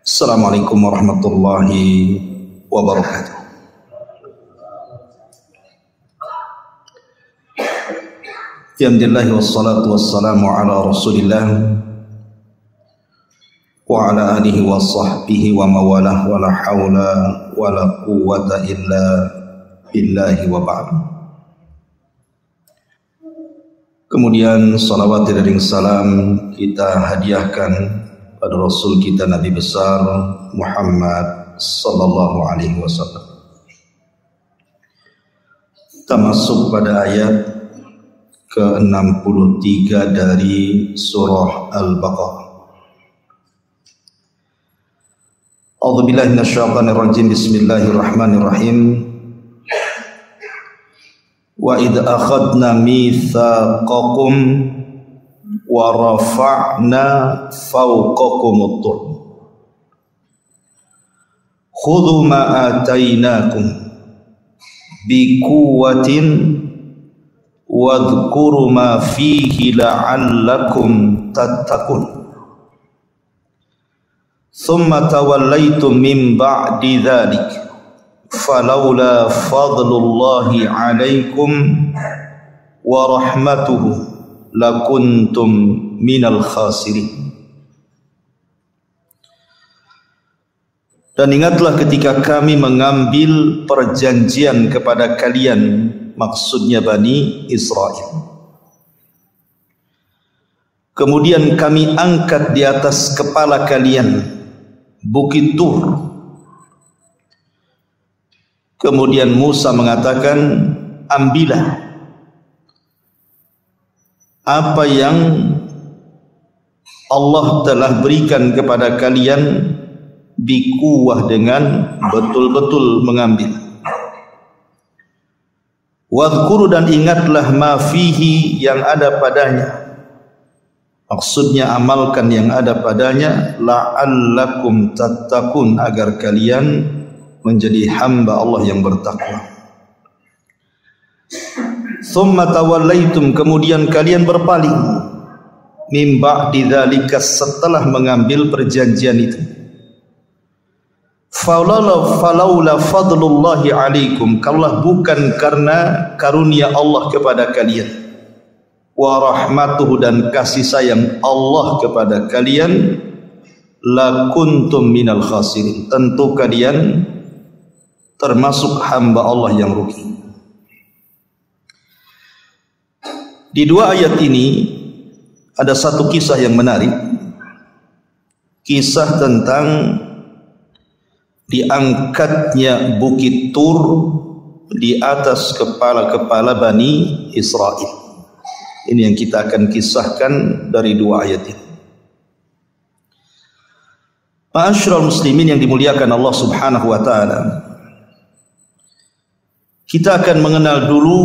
Assalamualaikum warahmatullahi wabarakatuh. Alhamdulillah wassalatu wassalamu ala Rasulillah wa ala alihi wa sahbihi wa mawalah wa la hawla wa la quwwata illa billahi wa ba'd. Kemudian salawat dan salam kita hadiahkan pada Rasul kita Nabi besar Muhammad sallallahu alaihi wasallam. Kita masuk pada ayat ke-63 dari surah Al-Baqarah. A'udzubillahi minasyaitonir rajim. Bismillahirrahmanirrahim. Wa idh akhadna mitsaqakum wa rafa'na fawqakumut tur khudhu ma atainakum biquwwatin wadhkuru ma fihi la'allakum tattaqun thumma tawallaytum min ba'di dhalik falawla fadlullahi 'alaikum wa rahmatuhu lakuntum minal khasirin. Dan ingatlah ketika kami mengambil perjanjian kepada kalian, maksudnya Bani Israel. Kemudian kami angkat di atas kepala kalian Bukit Tur. Kemudian Musa mengatakan, ambillah apa yang Allah telah berikan kepada kalian bikuwah, dengan betul-betul mengambil. Wadhkuru, dan ingatlah ma fihi, yang ada padanya, maksudnya amalkan yang ada padanya, la'allakum tattaqun, agar kalian menjadi hamba Allah yang bertakwa. Thumma tawallaitum, kemudian kalian berpaling, min ba'di dzalika, setelah mengambil perjanjian itu. Falaula fadlullahi alaikum, kalaulah bukan karena karunia Allah kepada kalian, wa rahmatuhu, dan kasih sayang Allah kepada kalian, lakuntum minal khasirin, tentu kalian termasuk hamba Allah yang rugi. Di dua ayat ini ada satu kisah yang menarik. Kisah tentang diangkatnya Bukit Tur di atas kepala-kepala Bani Israel. Ini yang kita akan kisahkan dari dua ayat ini. Ma'asyiral muslimin yang dimuliakan Allah Subhanahu wa taala, kita akan mengenal dulu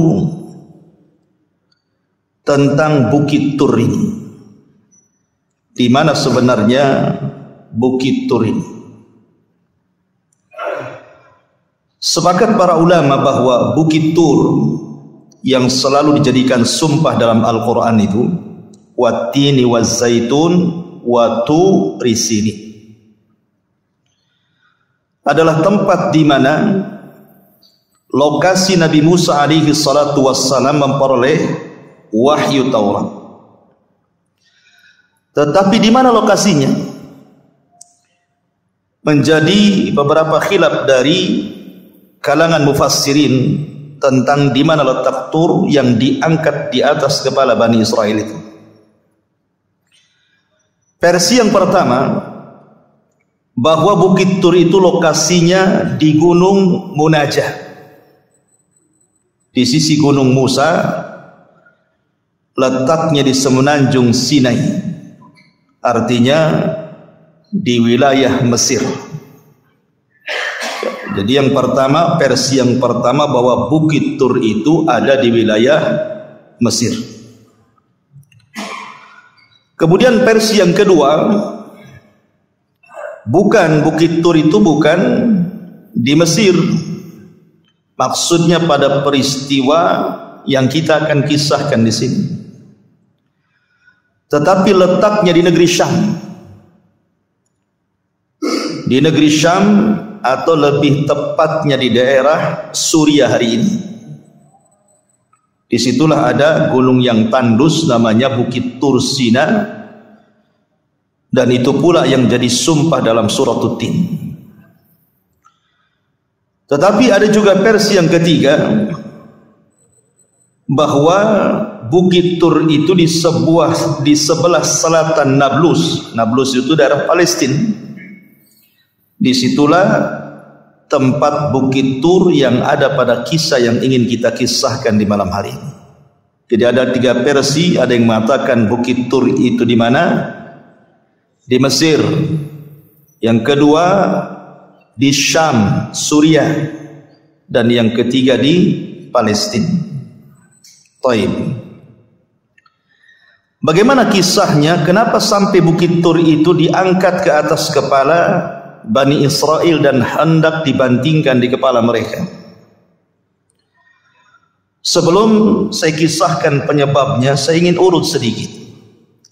tentang Bukit Tur ini. Di mana sebenarnya Bukit Tur ini? Sepakat para ulama bahwa Bukit Tur yang selalu dijadikan sumpah dalam Al-Quran itu, wattini wazzaitun wa turi sinin, adalah tempat di mana lokasi Nabi Musa alaihi salatu wassalam memperoleh wahyu Taurat. Tetapi di mana lokasinya? Menjadi beberapa khilaf dari kalangan mufassirin tentang di mana letak Tur yang diangkat di atas kepala Bani Israel itu. Versi yang pertama, bahwa Bukit Tur itu lokasinya di Gunung Munajah, di sisi Gunung Musa, letaknya di semenanjung Sinai, artinya di wilayah Mesir. Jadi yang pertama, versi yang pertama, bahwa Bukit Tur itu ada di wilayah Mesir. Kemudian versi yang kedua, bukan, Bukit Tur itu bukan di Mesir. Maksudnya pada peristiwa yang kita akan kisahkan di sini. Tetapi letaknya di negeri Syam. di negeri Syam, atau lebih tepatnya di daerah Suriah hari ini. Disitulah ada gunung yang tandus namanya Bukit Tursina, dan itu pula yang jadi sumpah dalam surah Tin. Tetapi ada juga versi yang ketiga, bahwa Bukit Tur itu di sebelah selatan Nablus. Nablus itu daerah Palestina. Disitulah tempat Bukit Tur yang ada pada kisah yang ingin kita kisahkan di malam hari ini. Jadi ada 3 versi. Ada yang mengatakan Bukit Tur itu di mana? Di Mesir. Yang kedua di Syam, Suriah, dan yang ketiga di Palestina. Taib. Bagaimana kisahnya? Kenapa sampai Bukit Tur itu diangkat ke atas kepala Bani Israel dan hendak dibantingkan di kepala mereka? Sebelum saya kisahkan penyebabnya, saya ingin urut sedikit.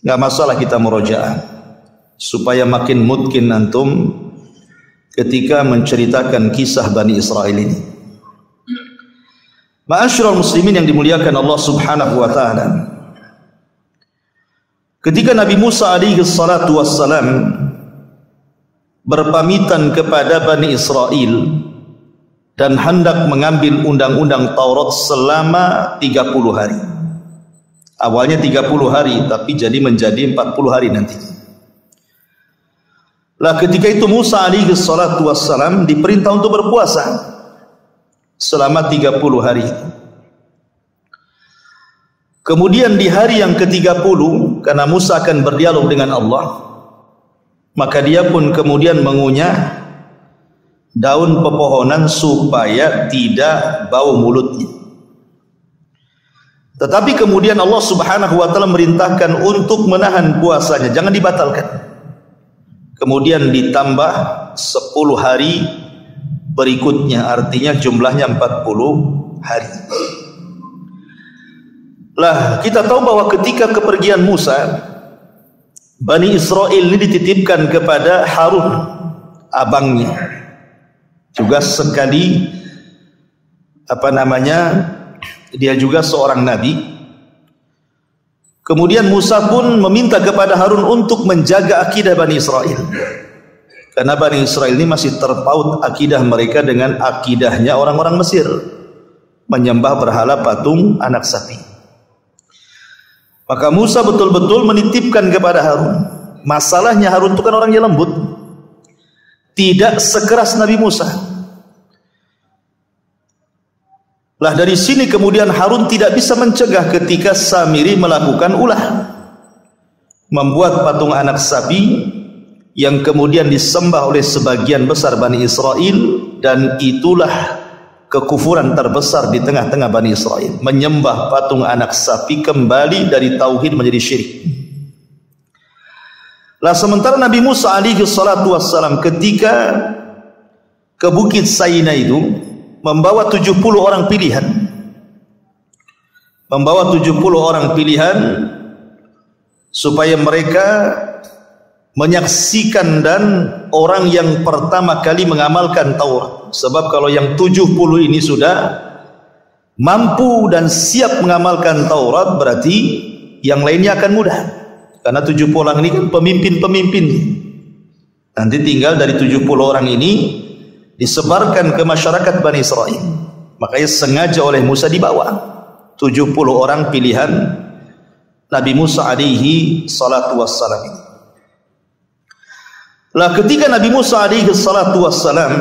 Gak masalah kita murojaah, supaya makin mungkin antum ketika menceritakan kisah Bani Israel ini. Ma'asyiral muslimin yang dimuliakan Allah Subhanahu wa taala. Ketika Nabi Musa alaihi salatu wassalam berpamitan kepada Bani Israel dan hendak mengambil undang-undang Taurat selama 30 hari. Awalnya 30 hari, tapi jadi menjadi 40 hari nanti. Lah ketika itu Musa alaihi salatu wassalam diperintah untuk berpuasa selama 30 hari. Kemudian di hari yang ke-30, karena Musa akan berdialog dengan Allah, maka dia pun kemudian mengunyah daun pepohonan supaya tidak bau mulutnya. Tetapi kemudian Allah Subhanahu wa taala merintahkan untuk menahan puasanya, jangan dibatalkan. Kemudian ditambah 10 hari berikutnya, artinya jumlahnya 40 hari. Lah kita tahu bahwa ketika kepergian Musa, Bani Israel ini dititipkan kepada Harun, abangnya, juga sekali dia juga seorang nabi. Kemudian Musa pun meminta kepada Harun untuk menjaga akidah Bani Israel, karena Bani Israel ini masih terpaut akidah mereka dengan akidahnya orang-orang Mesir, menyembah berhala patung anak sapi. Maka Musa betul-betul menitipkan kepada Harun. Masalahnya Harun itu kan orang yang lembut, tidak sekeras Nabi Musa. Lah dari sini kemudian Harun tidak bisa mencegah ketika Samiri melakukan ulah, membuat patung anak sapi yang kemudian disembah oleh sebagian besar Bani Israel, dan itulah kekufuran terbesar di tengah-tengah Bani Israel, menyembah patung anak sapi kembali dari tauhid menjadi syirik. Lah sementara Nabi Musa alaihi salatu wassalam ketika ke Bukit Saina itu membawa 70 orang pilihan. Membawa 70 orang pilihan supaya mereka menyaksikan dan orang yang pertama kali mengamalkan Taurat. Sebab kalau yang 70 ini sudah mampu dan siap mengamalkan Taurat, berarti yang lainnya akan mudah. Karena 70 orang ini kan pemimpin-pemimpin. Nanti tinggal dari 70 orang ini disebarkan ke masyarakat Bani Israel. Makanya sengaja oleh Musa dibawa 70 orang pilihan Nabi Musa alaihi salatu wassalam ini. Lah ketika Nabi Musa alaihi salatu wassalam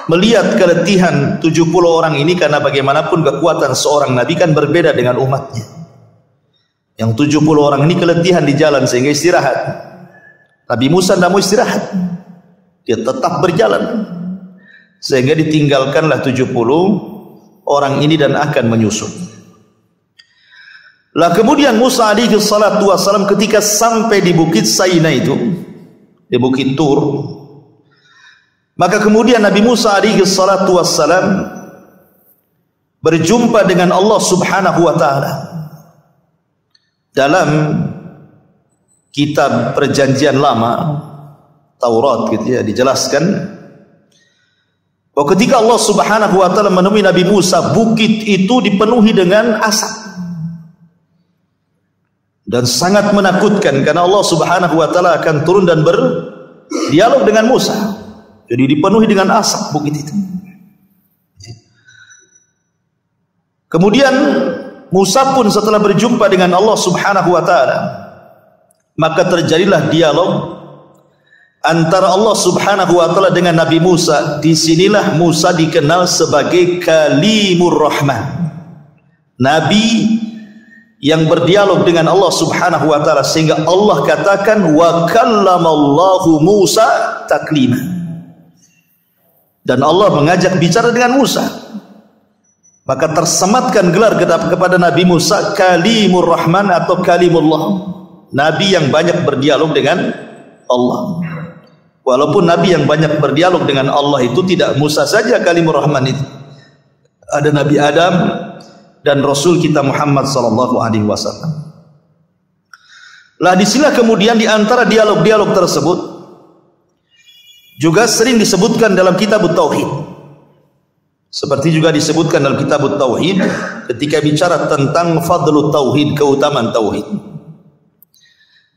melihat keletihan 70 orang ini, karena bagaimanapun kekuatan seorang nabi kan berbeda dengan umatnya. Yang 70 orang ini keletihan di jalan sehingga istirahat. Nabi Musa tidak mau istirahat, dia tetap berjalan, sehingga ditinggalkanlah 70 orang ini dan akan menyusul. Lah kemudian Musa alaihi salatu wassalam ketika sampai di Bukit Saina itu, di Bukit Tur, maka kemudian Nabi Musa alaihi salatu wassalam berjumpa dengan Allah Subhanahu wa taala. Dalam kitab Perjanjian Lama Taurat gitu ya, dijelaskan bahwa ketika Allah Subhanahu wa taala menemui Nabi Musa, bukit itu dipenuhi dengan asap dan sangat menakutkan karena Allah Subhanahu wa taala akan turun dan berdialog dengan Musa. Jadi dipenuhi dengan asap bukit itu. Kemudian Musa pun setelah berjumpa dengan Allah Subhanahu wa taala, maka terjadilah dialog antara Allah Subhanahu wa taala dengan Nabi Musa. Disinilah Musa dikenal sebagai Kalimur Rahman, nabi yang berdialog dengan Allah Subhanahu wa taala, sehingga Allah katakan wa kallamallahu Musa taklima. Dan Allah mengajak bicara dengan Musa. Maka tersematkan gelar kepada Nabi Musa Kalimur Rahman atau Kalimullah, nabi yang banyak berdialog dengan Allah. Walaupun nabi yang banyak berdialog dengan Allah itu tidak Musa saja Kalimur Rahman itu. Ada Nabi Adam dan Rasul kita Muhammad sallallahu alaihi wasallam. Lah disinilah kemudian di antara dialog-dialog tersebut juga sering disebutkan dalam kitab Tauhid. Seperti juga disebutkan dalam kitab Tauhid ketika bicara tentang fadlu tauhid, keutamaan tauhid.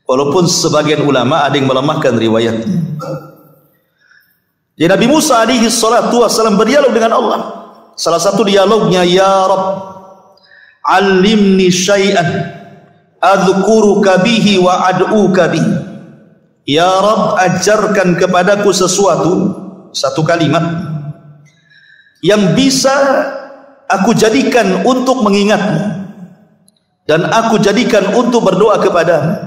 Walaupun sebagian ulama ada yang melemahkan riwayatnya. Jadi Nabi Musa alaihi salatu wasallam berdialog dengan Allah. Salah satu dialognya, ya Rabb, alimni syai'an adzukuruka bihi wa ad'uka bihi. Ya Rabb, ajarkan kepadaku sesuatu, satu kalimat yang bisa aku jadikan untuk mengingatmu dan aku jadikan untuk berdoa kepadamu.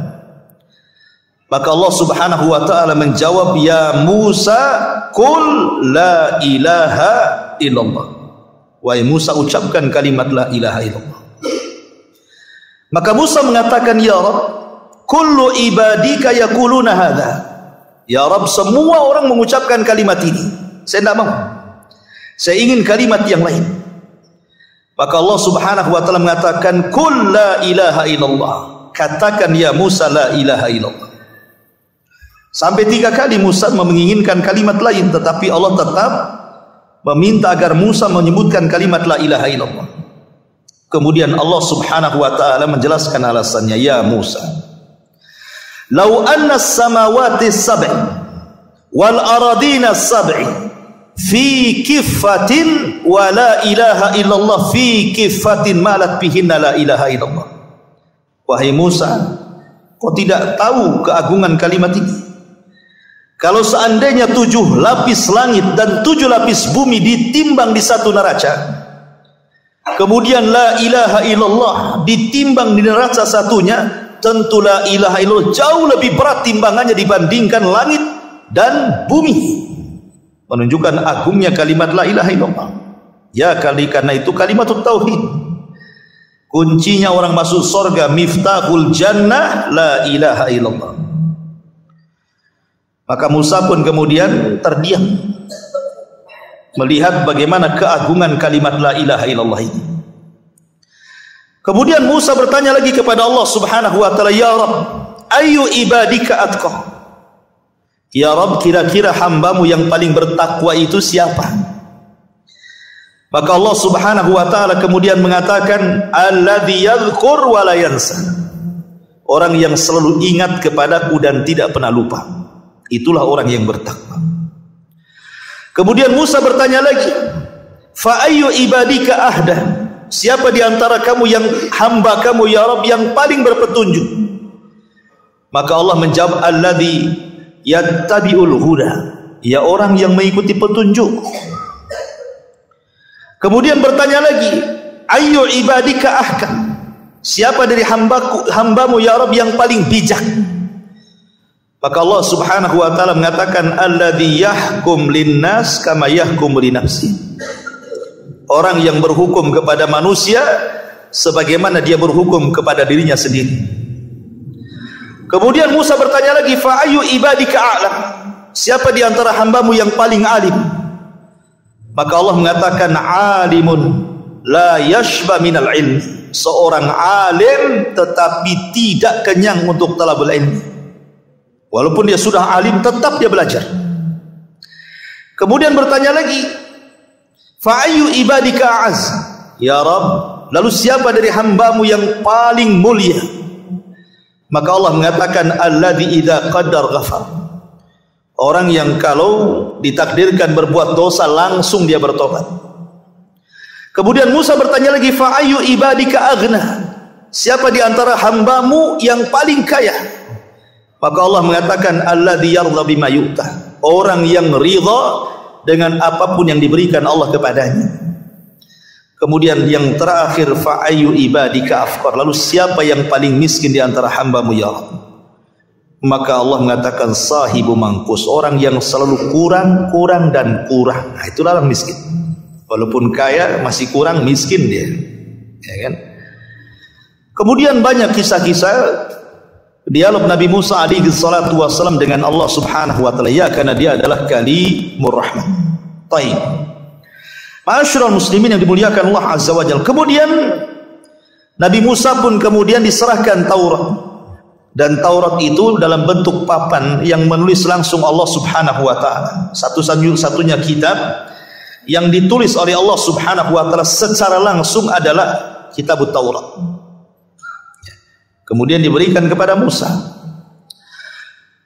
Maka Allah Subhanahu wa taala menjawab, ya Musa, qul la ilaha illallah. Wahai Musa, ucapkan kalimat la ilaha illallah. Maka Musa mengatakan, ya Rabb, kullu ibadika yaquluna hadza. Ya Rabb, semua orang mengucapkan kalimat ini. Saya tidak mau. Saya ingin kalimat yang lain. Maka Allah Subhanahu wa taala mengatakan, qul la ilaha illallah. Katakan ya Musa la ilaha illallah. Sampai 3 kali Musa menginginkan kalimat lain, tetapi Allah tetap meminta agar Musa menyebutkan kalimat la ilaha illallah. Kemudian Allah Subhanahu wa taala menjelaskan alasannya, ya Musa, lau anna as-samawati as-sab'i wal aradina as-sab'i fi kifatin wa la ilaha illallah fi kifatin malat bihinna la ilaha illallah. Wahai Musa, kau tidak tahu keagungan kalimat ini? Kalau seandainya 7 lapis langit dan 7 lapis bumi ditimbang di satu neraca, kemudian la ilaha illallah ditimbang di neraca satunya, tentu la ilaha illallah jauh lebih berat timbangannya dibandingkan langit dan bumi. Menunjukkan agungnya kalimat la ilaha illallah. Ya, karena itu kalimatut tauhid. Kuncinya orang masuk surga, miftahul jannah la ilaha illallah. Maka Musa pun kemudian terdiam melihat bagaimana keagungan kalimat la ilaha illallah ini. Kemudian Musa bertanya lagi kepada Allah Subhanahu wa taala, ya Rabb, ayu ibadika atqa? Ya Rabb, kira-kira hambamu yang paling bertakwa itu siapa? Maka Allah Subhanahu wa taala kemudian mengatakan, alladzi yadhkur wa la yansa. Orang yang selalu ingat kepadaku dan tidak pernah lupa. Itulah orang yang bertakwa. Kemudian Musa bertanya lagi, fa ayyu ibadika ahda? Siapa di antara kamu yang hamba kamu ya Rabb yang paling berpetunjuk? Maka Allah menjawab, alladzi yattabi'ul huda, ya orang yang mengikuti petunjuk. Kemudian bertanya lagi, ayyu ibadika ahkam? Siapa dari hambamu ya Rabb yang paling bijak? Maka Allah Subhanahu wa taala mengatakan, alladzi yahkum linnas kama yahkum li nafsi. Orang yang berhukum kepada manusia sebagaimana dia berhukum kepada dirinya sendiri. Kemudian Musa bertanya lagi, fa ayyu ibadika a'lam? Siapa di antara hambamu yang paling alim? Maka Allah mengatakan, alimun la yashba minal ilm. Seorang alim tetapi tidak kenyang untuk talabul ilmi. Walaupun dia sudah alim, tetap dia belajar. Kemudian bertanya lagi, fa ayyu ibadika a'az? Ya Rabb, lalu siapa dari hambamu yang paling mulia? Maka Allah mengatakan, alladzi idza qaddar ghafar. Orang yang kalau ditakdirkan berbuat dosa langsung dia bertobat. Kemudian Musa bertanya lagi, fa ayyu ibadika aghna? Siapa di antara hambamu yang paling kaya? Maka Allah mengatakan, alladzi yardha bima yu'ta. Orang yang ridha dengan apapun yang diberikan Allah kepadanya. Kemudian yang terakhir, fa ayyu ibadika afqar. Lalu siapa yang paling miskin di antara hambamu ya Allah? Maka Allah mengatakan, sahibu mangkus. Orang yang selalu kurang, kurang dan kurang. Nah, itulah orang miskin. Walaupun kaya masih kurang, miskin dia. Ya kan? Kemudian banyak kisah-kisah dialog Nabi Musa alaihi salatu wassalam dengan Allah subhanahu wa ta'ala, ya, karena dia adalah kalimur rahman. Baik, ma'asyiral muslimin yang dimuliakan Allah azza wa jalla. Kemudian Nabi Musa pun kemudian diserahkan Taurat, dan Taurat itu dalam bentuk papan yang menulis langsung Allah subhanahu wa ta'ala. Satu-satunya kitab yang ditulis oleh Allah subhanahu wa ta'ala secara langsung adalah kitab Taurat. Kemudian diberikan kepada Musa.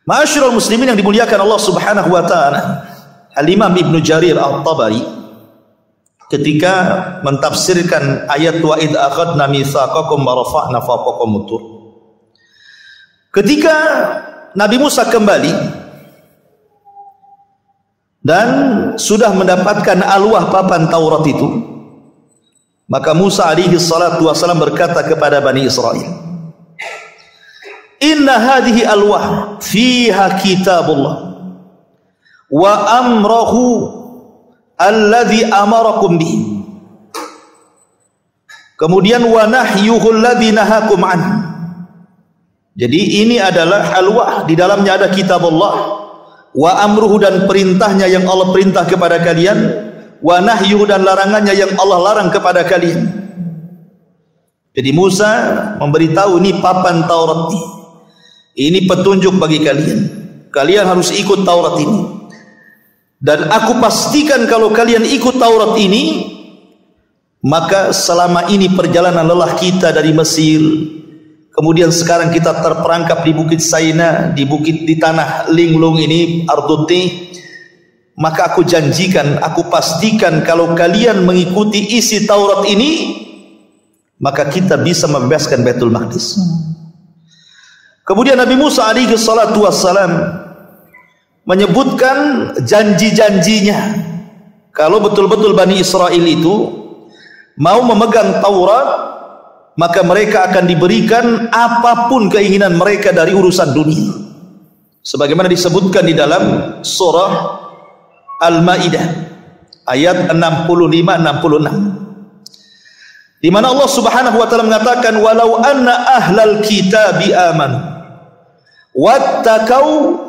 Ma'asyiral muslimin yang dimuliakan Allah subhanahu wa ta'ala, Al-Imam Ibn Jarir At-Tabari ketika mentafsirkan ayat wa id akhadna mitsaqakum wa rafa'na fawqakum at-tur, ketika Nabi Musa kembali dan sudah mendapatkan alwah papan Taurat itu, maka Musa alaihi salatu wasallam berkata kepada Bani Israel, inna hadhihi alwah fiha kitabullah wa amrahu alladhi amarakum bihi. Kemudian wa nahyuhu alladhi nahakum anhu. Jadi ini adalah alwah, di dalamnya ada kitab Allah, wa amruhu dan perintahnya yang Allah perintah kepada kalian, wa nahyuhu dan larangannya yang Allah larang kepada kalian. Jadi Musa memberitahu, ini papan Taurat ini petunjuk bagi kalian. Kalian harus ikut Taurat ini. Dan aku pastikan kalau kalian ikut Taurat ini, maka selama ini perjalanan lelah kita dari Mesir, kemudian sekarang kita terperangkap di Bukit Saina, di tanah linglung ini, Arduti, maka aku janjikan, aku pastikan kalau kalian mengikuti isi Taurat ini, maka kita bisa membebaskan Baitul Maqdis. Kemudian Nabi Musa alaihi salatu wassalam menyebutkan janji-janjinya kalau betul-betul Bani Israel itu mau memegang Taurat, maka mereka akan diberikan apapun keinginan mereka dari urusan dunia, sebagaimana disebutkan di dalam surah Al-Maidah ayat 65-66, di mana Allah Subhanahu wa taala mengatakan, walau anna ahlal kitabi amanu wattaqau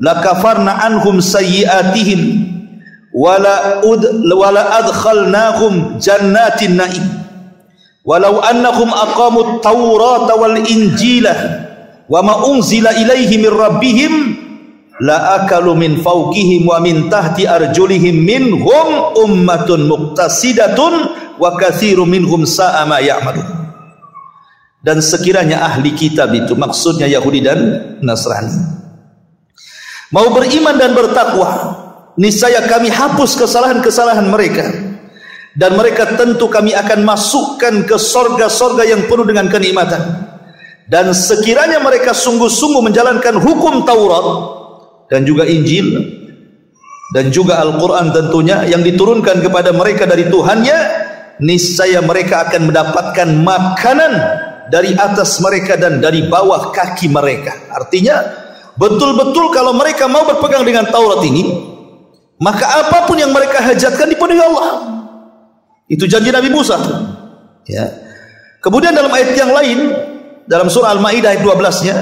lakafarna anhum sayyi'atihim wala adkhalnahum jannatin na'im walau annahum aqamut tawrata wal injila wa ma unzila ilaihi min rabbihim la akalu min fawqihim wa min tahti arjulihim minhum ummatun muqtasidatun wa katsirun minhum sa'a ma ya'malun. Dan sekiranya ahli kitab itu, maksudnya Yahudi dan Nasrani, mau beriman dan bertakwa, niscaya kami hapus kesalahan-kesalahan mereka, dan mereka tentu kami akan masukkan ke sorga-sorga yang penuh dengan kenikmatan. Dan sekiranya mereka sungguh-sungguh menjalankan hukum Taurat dan juga Injil dan juga Al-Quran tentunya yang diturunkan kepada mereka dari Tuhannya, niscaya mereka akan mendapatkan makanan dari atas mereka dan dari bawah kaki mereka. Artinya betul-betul kalau mereka mau berpegang dengan Taurat ini, maka apapun yang mereka hajatkan dipenuhi Allah. Itu janji Nabi Musa. Ya. Kemudian dalam ayat yang lain, dalam surah Al-Maidah ayat 12-nya,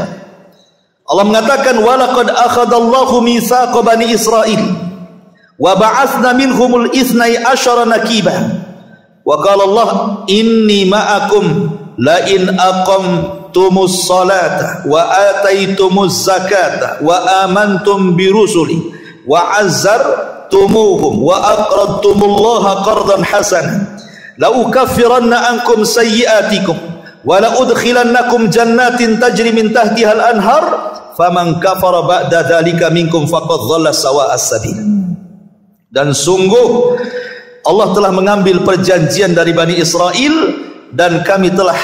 Allah mengatakan, walaqad akhadallahu mitsaqa bani Israil wa ba'atsna minhumul ithnai asyara naqiba wa qala Allah inni ma'akum la in aqamtumus salata wa ataitumuz zakata wa amantum birusuli wa azzartumuhum wa aqradtumullaha qardan hasanan la ukaffiranna ankum sayyi'atikum wa la udkhilannakum jannatin tajri min tahtiha al-anhar faman kafara ba'da dzalika minkum faqad dhalla sawa'as sabil. Dan sungguh Allah telah mengambil perjanjian dari Bani Israel dan kami telah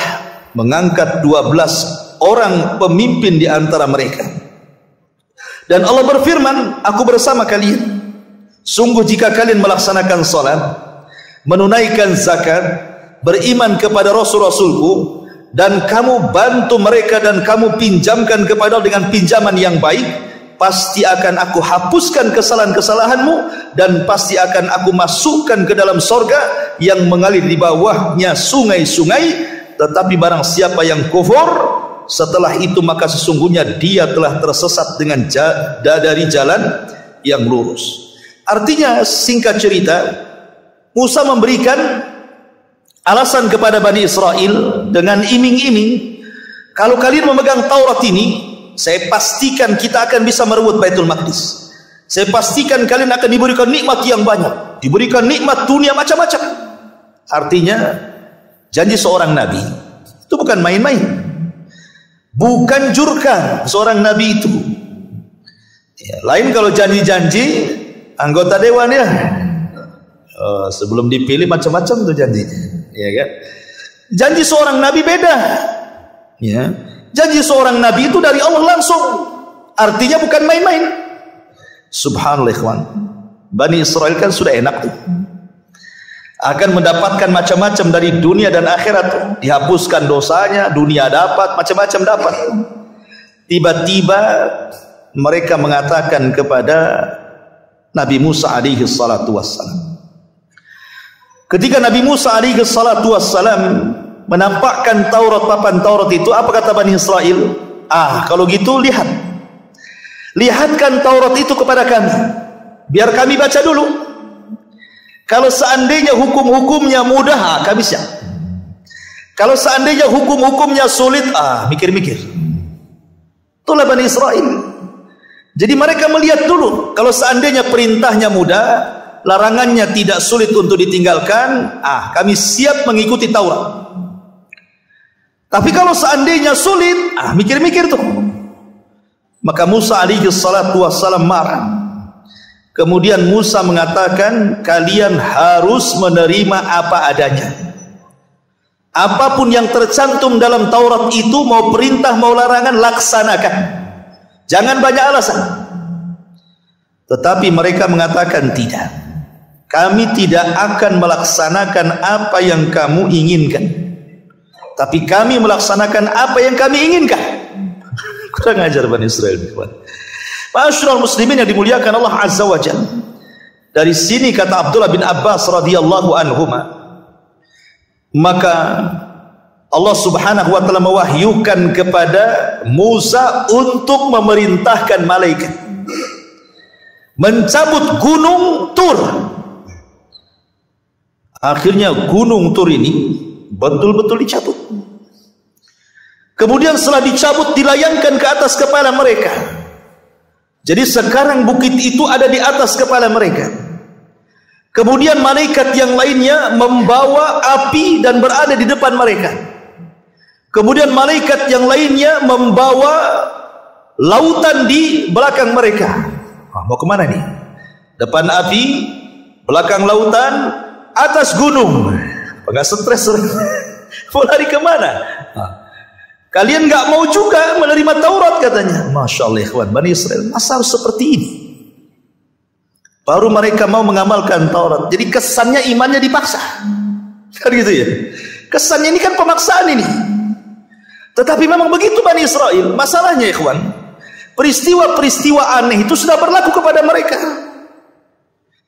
mengangkat 12 orang pemimpin di antara mereka. Dan Allah berfirman, aku bersama kalian. Sungguh jika kalian melaksanakan salat, menunaikan zakat, beriman kepada Rasul-Rasulku, dan kamu bantu mereka dan kamu pinjamkan kepada dengan pinjaman yang baik, pasti akan aku hapuskan kesalahan-kesalahanmu dan pasti akan aku masukkan ke dalam sorga yang mengalir di bawahnya sungai-sungai. Tetapi barang siapa yang kufur setelah itu maka sesungguhnya dia telah tersesat dengan dari jalan yang lurus. Artinya singkat cerita, Musa memberikan alasan kepada Bani Israel dengan iming-iming, kalau kalian memegang Taurat ini, saya pastikan kita akan bisa merebut Baitul Maqdis. Saya pastikan kalian akan diberikan nikmat yang banyak, diberikan nikmat dunia macam-macam. Artinya janji seorang nabi itu bukan main-main, bukan jurkam seorang nabi itu. Ya, lain kalau janji-janji anggota dewan ya, sebelum dipilih macam-macam tuh janji, ya kan? Janji seorang nabi beda, ya. Janji seorang nabi itu dari Allah langsung, artinya bukan main-main. Subhanallah ikhwan, Bani Israel kan sudah enak tuh, akan mendapatkan macam-macam dari dunia dan akhirat, dihapuskan dosanya, dunia dapat, macam-macam dapat. Tiba-tiba mereka mengatakan kepada Nabi Musa alaihi salatu wassalam, ketika Nabi Musa alaihi salatu wassalam menampakkan Taurat, papan Taurat itu, apa kata Bani Israel? Kalau gitu lihatkan Taurat itu kepada kami, biar kami baca dulu. Kalau seandainya hukum-hukumnya mudah, kami siap. Kalau seandainya hukum-hukumnya sulit, mikir-mikir. Itulah Bani Israel. Jadi mereka melihat dulu, kalau seandainya perintahnya mudah, larangannya tidak sulit untuk ditinggalkan, kami siap mengikuti Taurat. Tapi kalau seandainya sulit, mikir-mikir tuh. Maka Musa alaihi salatu wassalam marah. Kemudian Musa mengatakan, kalian harus menerima apa adanya. Apapun yang tercantum dalam Taurat itu, mau perintah mau larangan, laksanakan. Jangan banyak alasan. Tetapi mereka mengatakan tidak. Kami tidak akan melaksanakan apa yang kamu inginkan, tapi kami melaksanakan apa yang kami inginkan. Kurang ajar Bani Israel. Ma'asyiral muslimin yang dimuliakan Allah Azza wa Jalla. Dari sini kata Abdullah bin Abbas radhiyallahu anhuma, maka Allah Subhanahu wa taala mewahyukan kepada Musa untuk memerintahkan malaikat mencabut gunung Tur. Akhirnya gunung Tur ini betul-betul dicabut. Kemudian setelah dicabut, dilayangkan ke atas kepala mereka. Jadi sekarang bukit itu ada di atas kepala mereka. Kemudian malaikat yang lainnya membawa api dan berada di depan mereka. Kemudian malaikat yang lainnya membawa lautan di belakang mereka. Mau kemana nih? Depan api, belakang lautan, atas gunung. Enggak stres. Mau lari kemana? Kalian enggak mau juga menerima Taurat katanya. Masya Allah ikhwan, Bani Israel masa harus seperti ini? Baru mereka mau mengamalkan Taurat. Jadi kesannya imannya dipaksa. Kan gitu ya. Kesannya ini kan pemaksaan ini. Tetapi memang begitu Bani Israel. Masalahnya ikhwan, peristiwa-peristiwa aneh itu sudah berlaku kepada mereka.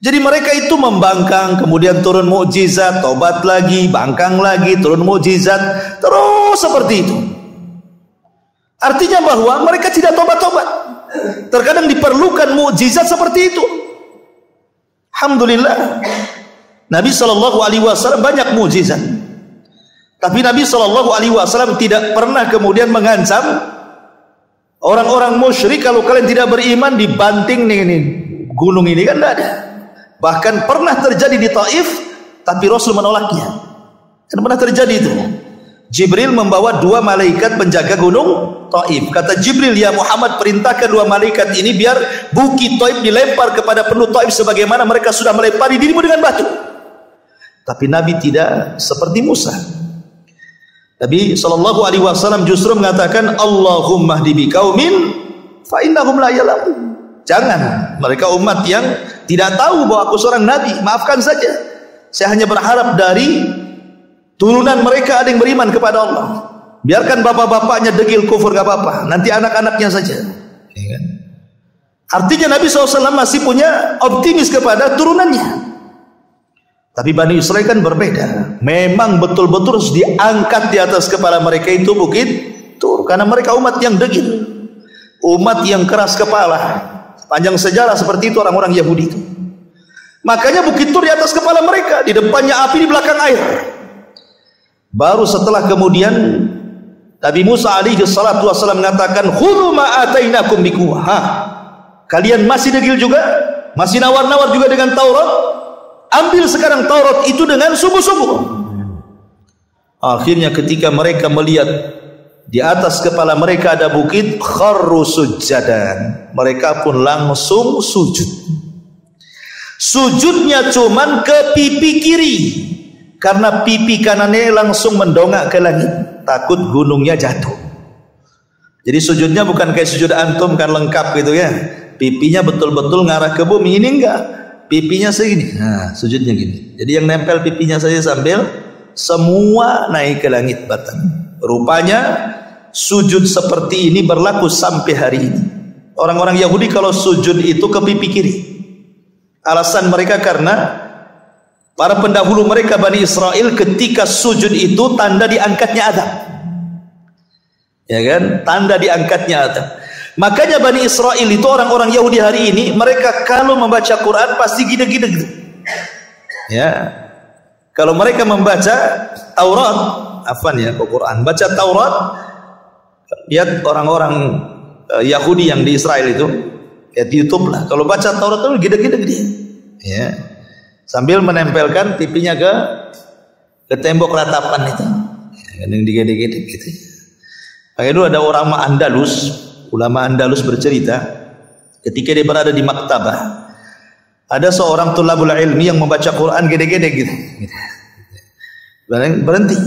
Jadi mereka itu membangkang, kemudian turun mukjizat, tobat lagi, bangkang lagi, turun mukjizat, terus seperti itu. Artinya bahwa mereka tidak tobat-tobat. Terkadang diperlukan mukjizat seperti itu. Alhamdulillah, Nabi SAW banyak mukjizat. Tapi Nabi SAW tidak pernah kemudian mengancam orang-orang musyrik, kalau kalian tidak beriman dibanting nih gunung ini, kan tidak ada. Bahkan pernah terjadi di Taif, tapi Rasul menolaknya. Dan pernah terjadi itu. Jibril membawa 2 malaikat penjaga gunung Taif. Kata Jibril, ya Muhammad, perintahkan 2 malaikat ini biar bukit Taif dilempar kepada penduduk Taif sebagaimana mereka sudah melempari dirimu dengan batu. Tapi Nabi tidak seperti Musa. Nabi SAW justru mengatakan, Allahumma hdi biqaumin fa innahum la ya'lamun. Jangan, mereka umat yang tidak tahu bahwa aku seorang nabi, maafkan saja. Saya hanya berharap dari turunan mereka ada yang beriman kepada Allah. Biarkan bapak-bapaknya degil kufur, gak apa-apa, nanti anak-anaknya saja. Ya kan? Artinya Nabi SAW masih punya optimis kepada turunannya. Tapi Bani Israel kan berbeda. Memang betul-betul harus diangkat di atas kepala mereka itu bukit Tur, karena mereka umat yang degil, umat yang keras kepala. Panjang sejarah seperti itu orang-orang Yahudi itu. Makanya bukit Tur di atas kepala mereka, di depannya api, di belakang air. Baru setelah kemudian Nabi Musa alaihi salatu wasallam mengatakan, khudhu ma atainakum biquwwah. Kalian masih degil juga, masih nawar-nawar juga dengan Taurat. Ambil sekarang Taurat itu dengan sungguh-sungguh. Akhirnya ketika mereka melihat di atas kepala mereka ada bukit, kharru sujjadan, mereka pun langsung sujud. Sujudnya cuman ke pipi kiri, karena pipi kanannya langsung mendongak ke langit, takut gunungnya jatuh. Jadi sujudnya bukan kayak sujud antum kan lengkap gitu ya, pipinya betul-betul ngarah ke bumi. Ini enggak, pipinya segini, nah sujudnya gini. Jadi yang nempel pipinya saja sambil semua naik ke langit batang. Rupanya sujud seperti ini berlaku sampai hari ini. Orang-orang Yahudi kalau sujud itu ke pipi kiri. Alasan mereka karena para pendahulu mereka Bani Israel ketika sujud itu tanda diangkatnya adab. Ya kan? Tanda diangkatnya adab. Makanya Bani Israel itu orang-orang Yahudi hari ini, mereka kalau membaca Quran pasti gede-gede gitu. Ya. Kalau mereka membaca Taurat, Quran, baca Taurat, lihat orang-orang Yahudi yang di Israel itu, lihat di YouTube lah. Kalau baca Taurat itu gede-gede dia. Ya. Sambil menempelkan pipinya ke tembok ratapan itu. Yang digede-gede gitu. Makanya dulu ada ulama Andalus bercerita, ketika dia berada di maktabah, ada seorang tulabul ilmi yang membaca Quran gede-gede gitu. Berhenti,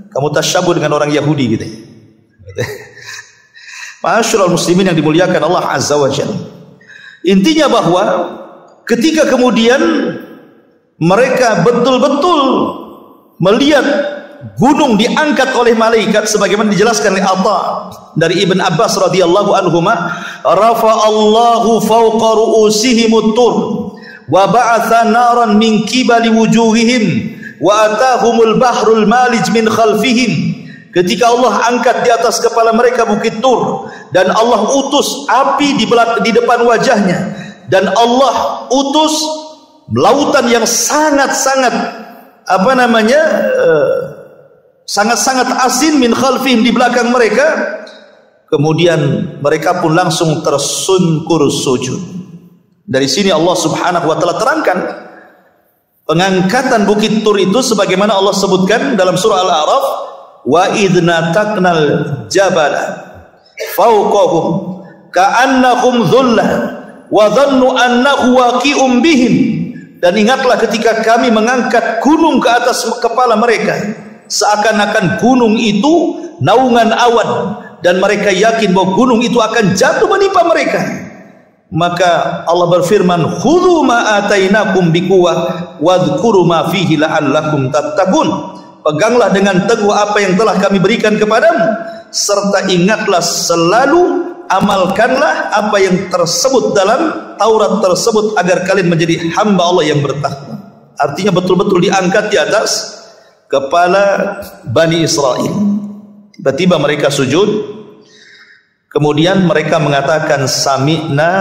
kamu tasyabuh dengan orang Yahudi gitu. Ma'asyiral muslimin yang dimuliakan Allah Azza wa Jalla. Intinya bahwa ketika kemudian mereka betul-betul melihat gunung diangkat oleh malaikat sebagaimana dijelaskan oleh Atha dari Ibn Abbas radhiyallahu anhuma, rafa'allahu fawqa ru'usihimut tur wa ba'atha naran min qibali wujuhihim wa atahumul bahrul malij min khalfihim. Ketika Allah angkat di atas kepala mereka bukit Tur, dan Allah utus api di depan wajahnya, dan Allah utus lautan yang sangat-sangat sangat-sangat asin min khalfihim, di belakang mereka. Kemudian mereka pun langsung tersungkur sujud. Dari sini Allah Subhanahu wa taala terangkan pengangkatan bukit Tur itu sebagaimana Allah sebutkan dalam surah Al-A'raf, wa idna taqnal jabala fawqahum ka'annahum dhullah wa dhannu annahu waqi'um bihim. Dan ingatlah ketika kami mengangkat gunung ke atas kepala mereka, seakan-akan gunung itu naungan awan, dan mereka yakin bahwa gunung itu akan jatuh menimpa mereka. Maka Allah berfirman, khudhu ma atainakum biquwwah wadhkuru ma fihi la'allakum tattaqun. Peganglah dengan teguh apa yang telah kami berikan kepadamu, serta ingatlah selalu, amalkanlah apa yang tersebut dalam Taurat tersebut agar kalian menjadi hamba Allah yang bertakwa. Artinya betul-betul diangkat di atas kepala Bani Israel. Tiba-tiba mereka sujud. Kemudian mereka mengatakan sami'na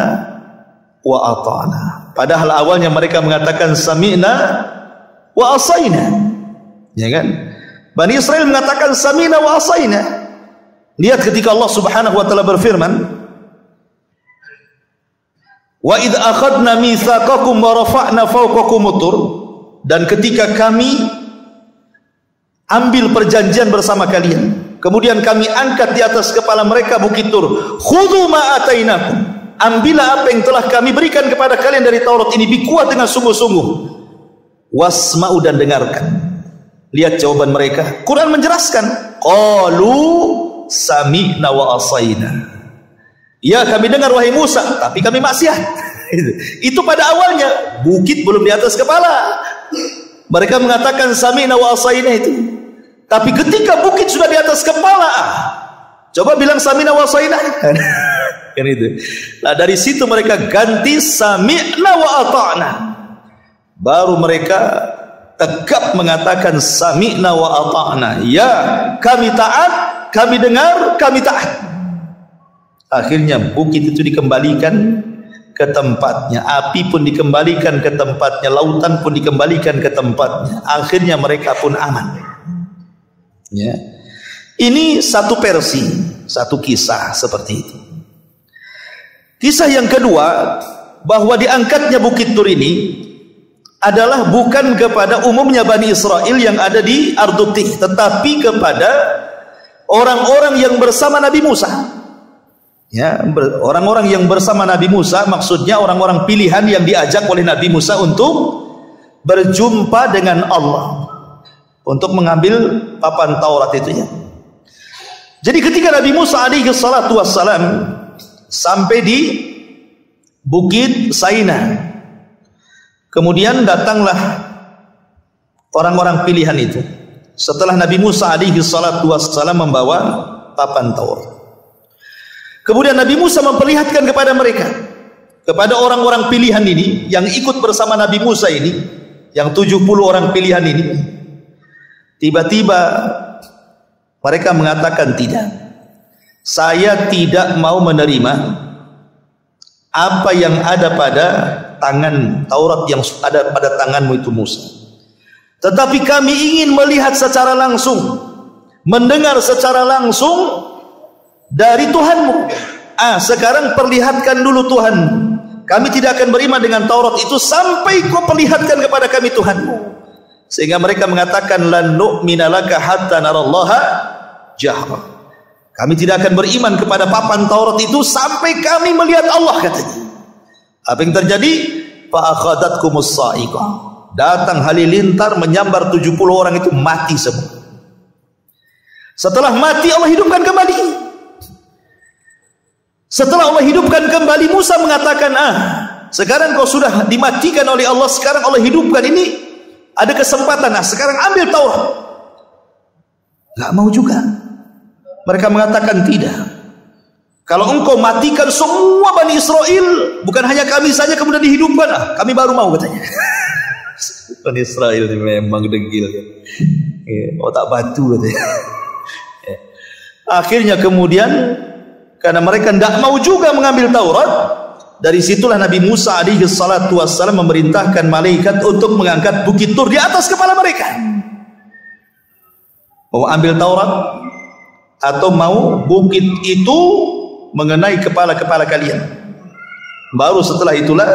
wa ata'na. Padahal awalnya mereka mengatakan sami'na wa asaina. Ya kan? Bani Israel mengatakan samina wa asaina. Lihat ketika Allah Subhanahu wa taala berfirman, wa idz akhadna mitsaqakum wa rafa'na fawqakum tur, dan ketika kami ambil perjanjian bersama kalian, kemudian kami angkat di atas kepala mereka bukit Tur, khudhu ma atainakum, ambillah apa yang telah kami berikan kepada kalian dari Taurat ini bikuat dengan sungguh-sungguh, wasma'u, dan dengarkan. Lihat jawaban mereka. Quran menjelaskan, qalu sami'na wa asaina. Ya, kami dengar wahai Musa, tapi kami maksiat. Itu pada awalnya, bukit belum di atas kepala. Mereka mengatakan sami'na wa asaina itu. Tapi ketika bukit sudah di atas kepala, coba bilang sami'na wa asaina. Kan itu. Nah, dari situ mereka ganti sami'na wa ata'na. Baru mereka tegap mengatakan sami'na wa ata'na. Ya, kami taat, kami dengar, kami taat. Akhirnya bukit itu dikembalikan ke tempatnya, api pun dikembalikan ke tempatnya, lautan pun dikembalikan ke tempatnya. Akhirnya mereka pun aman. Ya. Ini satu versi, satu kisah seperti itu. Kisah yang kedua, bahwa diangkatnya bukit Tur ini adalah bukan kepada umumnya Bani Israel yang ada di Ardutih, tetapi kepada orang-orang yang bersama Nabi Musa. Ya, orang-orang yang bersama Nabi Musa, maksudnya orang-orang pilihan yang diajak oleh Nabi Musa untuk berjumpa dengan Allah, untuk mengambil papan Taurat itu ya. Jadi ketika Nabi Musa alaihi salatu wassalam sampai di Bukit Saina, kemudian datanglah orang-orang pilihan itu setelah Nabi Musa alaihi salatu wassalam membawa papan Taurat. Kemudian Nabi Musa memperlihatkan kepada mereka, kepada orang-orang pilihan ini yang ikut bersama Nabi Musa ini, yang 70 orang pilihan ini. Tiba-tiba mereka mengatakan, tidak, saya tidak mau menerima apa yang ada pada tangan Taurat yang ada pada tanganmu itu Musa. Tetapi kami ingin melihat secara langsung, mendengar secara langsung dari Tuhanmu. Sekarang perlihatkan dulu Tuhan. Kami tidak akan beriman dengan Taurat itu sampai kau perlihatkan kepada kami Tuhanmu. Sehingga mereka mengatakan, lan nu'mina laka hatta narallaha jahra. Kami tidak akan beriman kepada papan Taurat itu sampai kami melihat Allah, katanya. Apa yang terjadi? Fa akhadatkumus sa'iqah. Datang halilintar menyambar 70 orang itu, mati semua. Setelah mati Allah hidupkan kembali. Setelah Allah hidupkan kembali, Musa mengatakan, sekarang kau sudah dimatikan oleh Allah, sekarang Allah hidupkan ini, ada kesempatan, sekarang ambil Taurat. Gak mau juga. Mereka mengatakan, tidak. Kalau engkau matikan semua Bani Israel, bukan hanya kami saja kemudian dihidupkan, kami baru mau, katanya. Bani Israel memang degil. Otak batu, katanya. Akhirnya kemudian, karena mereka tidak mau juga mengambil Taurat, dari situlah Nabi Musa alaihi salatu wassalam memerintahkan malaikat untuk mengangkat bukit Tur di atas kepala mereka. Mau ambil Taurat atau mau bukit itu mengenai kepala-kepala kalian. Baru setelah itulah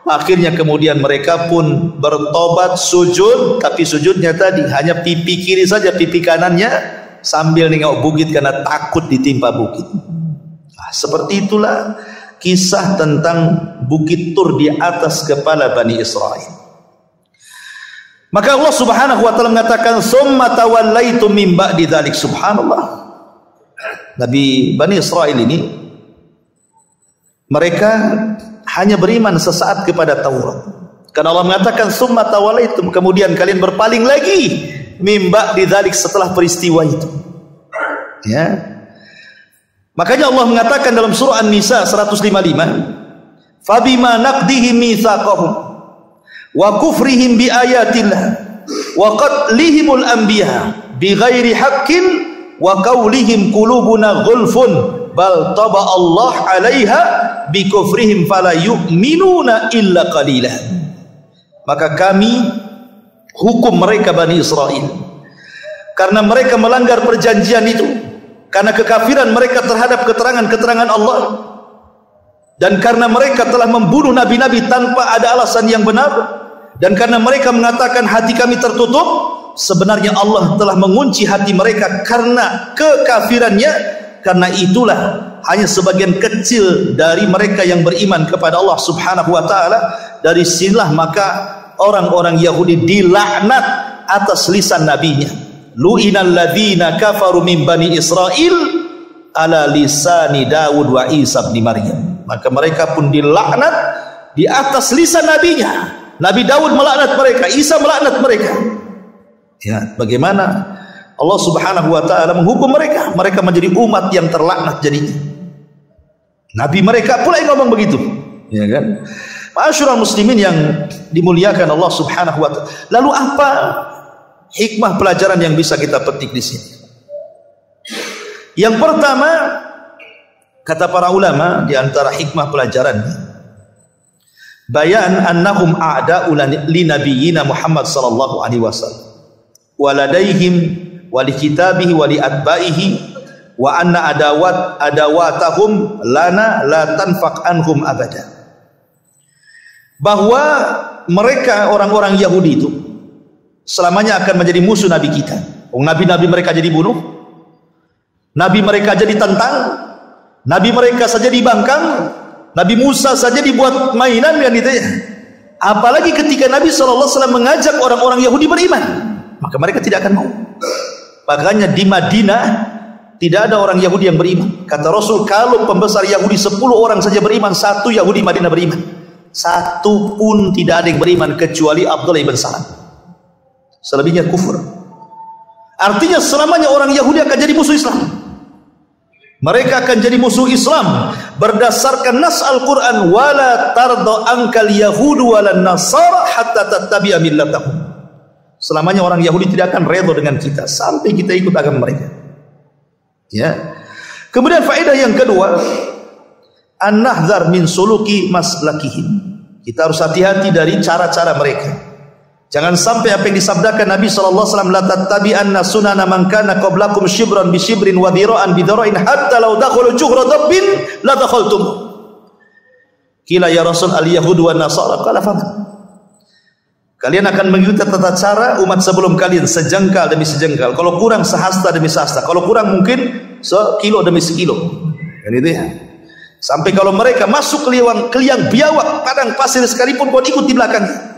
akhirnya kemudian mereka pun bertobat, sujud, tapi sujudnya tadi hanya pipi kiri saja, pipi kanannya sambil nengok bukit karena takut ditimpa bukit. Seperti itulah kisah tentang bukit Tur di atas kepala Bani Israel. Maka Allah Subhanahu wa taala mengatakan, summa tawallaitum min ba'di dzalik. Subhanallah. Nabi Bani Israel ini, mereka hanya beriman sesaat kepada Taurat. Karena Allah mengatakan summa tawallaitum, kemudian kalian berpaling lagi min ba'di dzalik, setelah peristiwa itu. Ya. Makanya Allah mengatakan dalam surah An-Nisa 155, fabima naqdihim mitsaqahum wa kufrihim bi ayatillah wa qatlihimul anbiya bighairi haqqin wa qaulihim qulubuna ghulfun bal taba Allah 'alaiha bi kufrihim fala yu'minuna illa qalila. Maka kami hukum mereka Bani Israel karena mereka melanggar perjanjian itu, karena kekafiran mereka terhadap keterangan-keterangan Allah, dan karena mereka telah membunuh nabi-nabi tanpa ada alasan yang benar, dan karena mereka mengatakan hati kami tertutup, sebenarnya Allah telah mengunci hati mereka karena kekafirannya. Karena itulah hanya sebagian kecil dari mereka yang beriman kepada Allah Subhanahu wa taala. Dari sinilah maka orang-orang Yahudi dilaknat atas lisan nabinya. Lu'inal ladzina kafaru min bani Israil ala lisani Daud wa Isa bin Maryam. Maka mereka pun dilaknat di atas lisan nabinya. Nabi Daud melaknat mereka, Isa melaknat mereka. Ya, bagaimana Allah Subhanahu wa taala menghukum mereka? Mereka menjadi umat yang terlaknat jadinya. Nabi mereka pula yang ngomong begitu, ya kan? Ma'asyiral muslimin yang dimuliakan Allah Subhanahu wa taala. Lalu apa hikmah pelajaran yang bisa kita petik di sini? Yang pertama, kata para ulama, di antara hikmah pelajarannya, bayan annahum a'da'u li nabiyyina Muhammad sallallahu alaihi wasallam wa ladaihim wa li kitabihi wa li atba'ihi wa anna adawatahum lana la tanfaq anhum abada. Bahwa mereka orang-orang Yahudi itu selamanya akan menjadi musuh nabi kita. Nabi-nabi mereka jadi bunuh, nabi mereka jadi tentang, nabi mereka saja dibangkang, Nabi Musa saja dibuat mainan kan itu ya. Apalagi ketika Nabi SAW mengajak orang-orang Yahudi beriman, maka mereka tidak akan mau. Makanya di Madinah tidak ada orang Yahudi yang beriman. Kata Rasul, kalau pembesar Yahudi 10 orang saja beriman, 1 Yahudi Madinah beriman. 1 pun tidak ada yang beriman kecuali Abdullah ibn Salam. Selebihnya kufur. Artinya selamanya orang Yahudi akan jadi musuh Islam. Mereka akan jadi musuh Islam berdasarkan nas Al-Quran, wala tarda ankal yahudu wala nasara hatta tattabi'a millatahum. Selamanya orang Yahudi tidak akan redha dengan kita sampai kita ikut agama mereka. Ya. Kemudian faedah yang kedua, an-nahdhar min suluki maslakihim. Kita harus hati-hati dari cara-cara mereka. Jangan sampai apa yang disabdakan Nabi sallallahu alaihi wasallam, la tattabi'anna sunana man kana qablakum shibran bi shibrin wa dhira'an bi dhira'in hatta law dakhalu juhra dabbin la dakhaltum. Qila ya Rasul al-yahud wa nasara, qala faman. Kalian akan mengikuti tata cara umat sebelum kalian, sejengkal demi sejengkal. Kalau kurang sehasta demi sehasta, kalau kurang mungkin sekilo demi sekilo. Kan itu ya. Sampai kalau mereka masuk ke liang biawak padang pasir sekalipun kau ikut di belakangnya.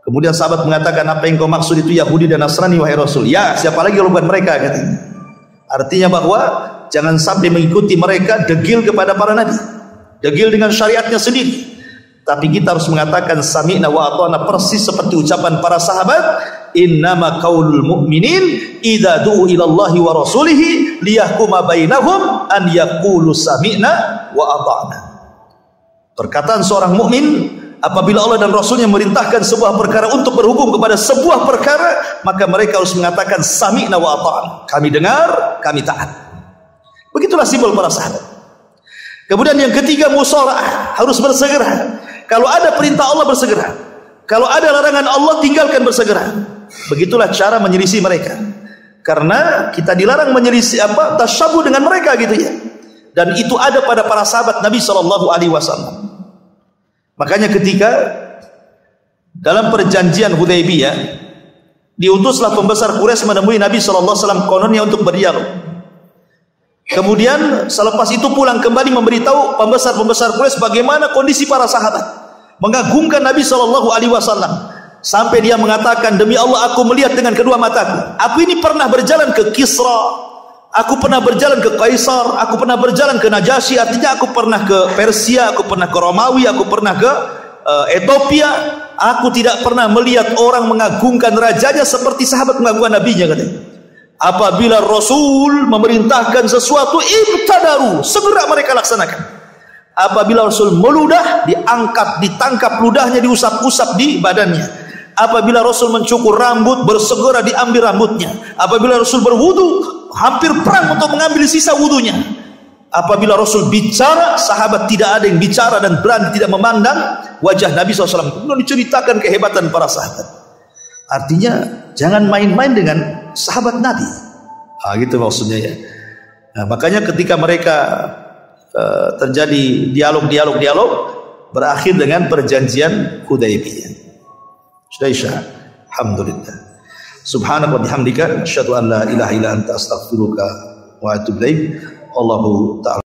Kemudian sahabat mengatakan, apa yang kau maksud itu Yahudi dan Nasrani wahai Rasul? Ya, siapa lagi kalau bukan mereka, katanya. Artinya bahwa jangan sampai mengikuti mereka degil kepada para nabi, degil dengan syariatnya sendiri. Tapi kita harus mengatakan sami'na wa ata'na, persis seperti ucapan para sahabat, innama qaulul mu'minin idza du'u ila Allahi wa rasulihi liyahkuma bainahum an yaqulu sami'na wa ata'na. Perkataan seorang mukmin apabila Allah dan Rasulnya merintahkan sebuah perkara untuk berhukum kepada sebuah perkara, maka mereka harus mengatakan sami'na wa ata'na, kami dengar, kami taat. Begitulah simbol para sahabat. Kemudian yang ketiga, musara'ah, harus bersegera. Kalau ada perintah Allah bersegera, kalau ada larangan Allah tinggalkan bersegera. Begitulah cara menyelisih mereka. Karena kita dilarang menyelisih tasyabuh dengan mereka gitu ya. Dan itu ada pada para sahabat Nabi SAW. Makanya ketika dalam perjanjian Hudaybiyah, diutuslah pembesar Quraisy menemui Nabi SAW kononnya untuk berdialog. Kemudian selepas itu pulang kembali memberitahu pembesar-pembesar Quraisy bagaimana kondisi para sahabat, mengagungkan Nabi SAW sampai dia mengatakan, demi Allah aku melihat dengan kedua mataku. Aku ini pernah berjalan ke Kisra, aku pernah berjalan ke Kaisar, aku pernah berjalan ke Najasyi, artinya aku pernah ke Persia, aku pernah ke Romawi, aku pernah ke Ethiopia. Aku tidak pernah melihat orang mengagungkan rajanya seperti sahabat mengagungkan nabinya, katanya. Apabila Rasul memerintahkan sesuatu, ibtadaru, segera mereka laksanakan. Apabila Rasul meludah, diangkat, ditangkap ludahnya, diusap-usap di badannya. Apabila Rasul mencukur rambut, bersegera diambil rambutnya. Apabila Rasul berwudu, hampir perang untuk mengambil sisa wudunya. Apabila Rasul bicara, sahabat tidak ada yang bicara dan berani tidak memandang wajah Nabi SAW. Kemudian diceritakan kehebatan para sahabat. Artinya jangan main-main dengan sahabat Nabi. Gitu maksudnya ya. Nah, makanya ketika mereka terjadi dialog berakhir dengan perjanjian Hudaybiyah. Sudah Isya. Alhamdulillah. Subhanaka wa bihamdika asyhadu an la ilaha illa anta astaghfiruka wa atubu ilaik. Allahu ta'ala